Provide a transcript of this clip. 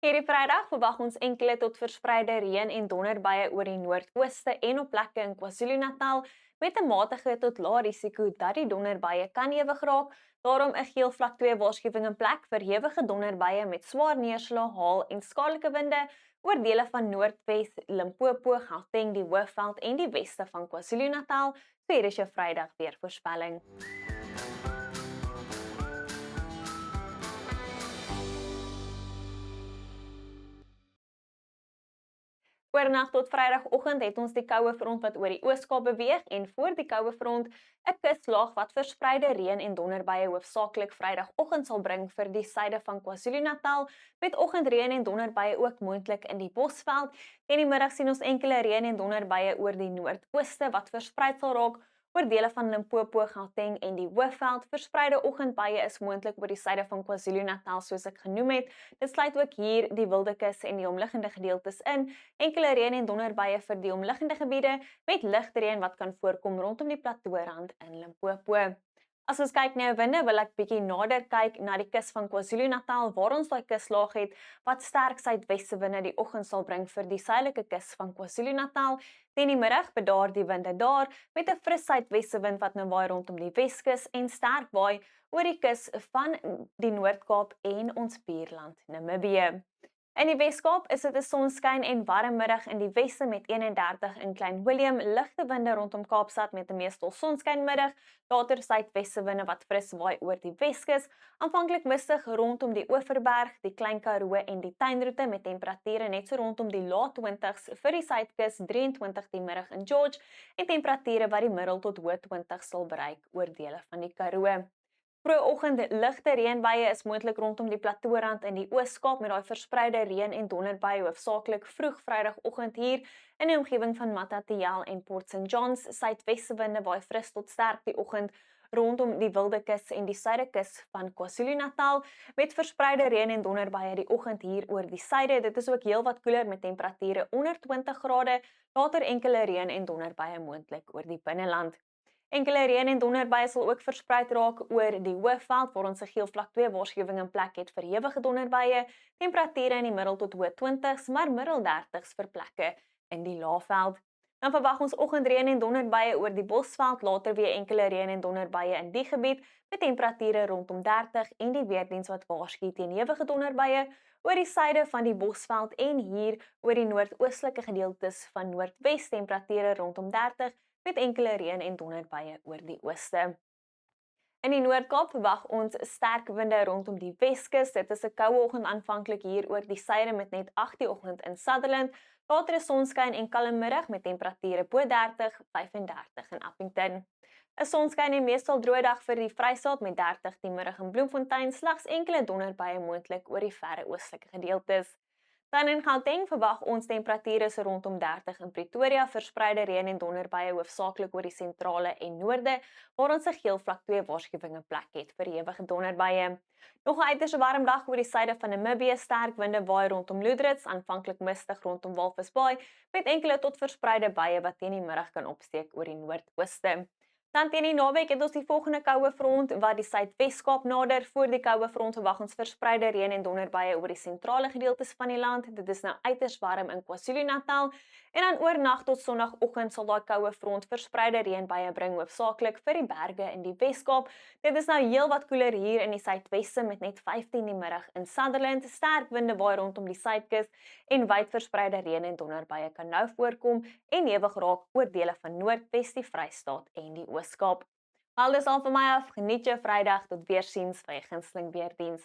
Hierdie Vrydag verwag ons enkele tot verspreide reën en donderbuie oor die noordooste en op plekke in KwaZulu-Natal met 'n matige tot lae risiko dat die donderbuie kan ewig raak. Daarom 'n geel vlak 2 waarskuwing in plek vir ewige donderbuie met swaar neerslag, haal en skadelike winde oor dele van Noordwes, Limpopo, Gauteng, die Hoëveld en die weste van KwaZulu-Natal. So hier is jou Vrydag weervoorspelling. Oornag tot Vrydagoggend het ons die koue front wat oor die Oos-Kaap beweeg en voor die koue front 'n kuslaag wat verspreide reën en donderbuie hoofsaaklik Vrydagoggend sal bring vir die suide van KwaZulu-Natal met oggendreën en donderbuie ook moontlik in die Bosveld. In die middag sien ons enkele reën en donderbuie oor die noordooste wat versprei sal raak oor dele van Limpopo, Gauteng en die Hoëveld. Verspreide oggendbuie is moontlik oor die suide van KwaZulu-Natal soos ek genoem het. Dit sluit ook hier die Wildekus en die omliggende gedeeltes in. Enkele reën en donderbuie vir die omliggende gebiede met ligte reën wat kan voorkom rondom die plateaurand in Limpopo. As ons kyk na winde, wil ek bietjie nader kyk na die kus van KwaZulu-Natal waar ons daai kuslaag het wat sterk suidweste winde die oggend sal bring vir die suidelike kus van KwaZulu-Natal. Teen die middag bedaar die winde daar met 'n fris suidweste wind wat nou waai rondom die Weskus en sterk waai oor die kus van die Noord-Kaap en ons buurland Namibië. In die Weskaap is dit 'n sonskyn en warm middag in die weste met 31 in Klein Willem, ligte winde rondom Kaapstad met 'n meestal sonskynmiddag, later suidweste winde wat fris waai oor die Weskus, aanvanklik mistig rondom die Oeverberg, die Klein Karoo en die Tuinroete met temperature net so rondom die lae 20s vir die suidkus, 23 die middag in George en temperature wat die middel tot hoë 20 sal bereik oor dele van die Karoo. Vroegoggend ligte reënbuie is moontlik rondom die plateaurand in die Oos-Kaap met daai verspreide reën en donderbuie hoofsaaklik vroeg Vrydagoggend hier in die omgewing van Matatiele en Port St Johns. Suidweste winde waai fris tot sterk die oggend rondom die Wildekus en die suidekus van KwaZulu-Natal met verspreide reën en donderbuie die oggend hier oor die suide. Dit is ook heelwat koeler met temperature onder 20 grade, later enkele reën en donderbuie moontlik oor die binneland. Enkele reën en donderbuie sal ook versprei raak oor die Hoëveld waar ons 'n geel vlak 2 waarskuwing in plek het vir ewige donderbuie, temperature in die middel tot hoë 20s, maar middel 30s vir plekke in die Laagveld. Dan verwag ons oggendreën en donderbuie oor die Bosveld, later weer enkele reën en donderbuie in die gebied met temperature rondom 30 en die weerdiens wat waarsku teen ewige donderbuie oor die suide van die Bosveld en hier oor die noordoostelike gedeeltes van Noordwes, temperature rondom 30 met enkele reën en donderbuie oor die ooste. In die Noord-Kaap verwag ons sterk winde rondom die Weskus. Dit is 'n koue oggend aanvanklik hier oor die suide met net 8 die oggend in Sutherland. Later is sonskyn en kalm middag met temperature bo 30, 35 in Appington. 'n Sonskyn en meestal droë dag vir die Vrystaat met 30 die middag in Bloemfontein, slegs enkele donderbuie moontlik oor die verre oostelike gedeeltes. Dan in Gauteng verwag ons temperature so rondom 30 in Pretoria, verspreide reën en donderbuie hoofsaaklik oor die sentrale en noorde, waar ons 'n geel vlak 2 waarskuwing in plek het vir ewige donderbuie. Nog 'n uiters warm dag oor die suide van Namibië, sterk winde waai rondom Loodrich, aanvanklik mistig rondom Walvis Bay, met enkele tot verspreide buie wat teen die middag kan opsteek oor die noordooste. Dan teen die naweek het ons die volgende koue front wat die Suidwes-Kaap nader. Voor die koue front verwag ons verspreide reën en donderbuie oor die sentrale gedeeltes van die land. Dit is nou uiters warm in KwaZulu-Natal en dan oornag tot Sondagoggend sal daai koue front verspreide reënbuie bring hoofsaaklik vir die berge in die Wes-Kaap. Dit is nou heelwat koeler hier in die suidweste met net 15 die middag in Sutherland. Sterk winde waai rondom die suidkus en wyd verspreide reën en donderbuie kan nou voorkom en ewig raak oor dele van Noordwes, die Vrystaat en die Oos-Kaap. Al dis al vir my af. Geniet jou Vrydag. Tot weersiens by 'n gunsteling weerdiens.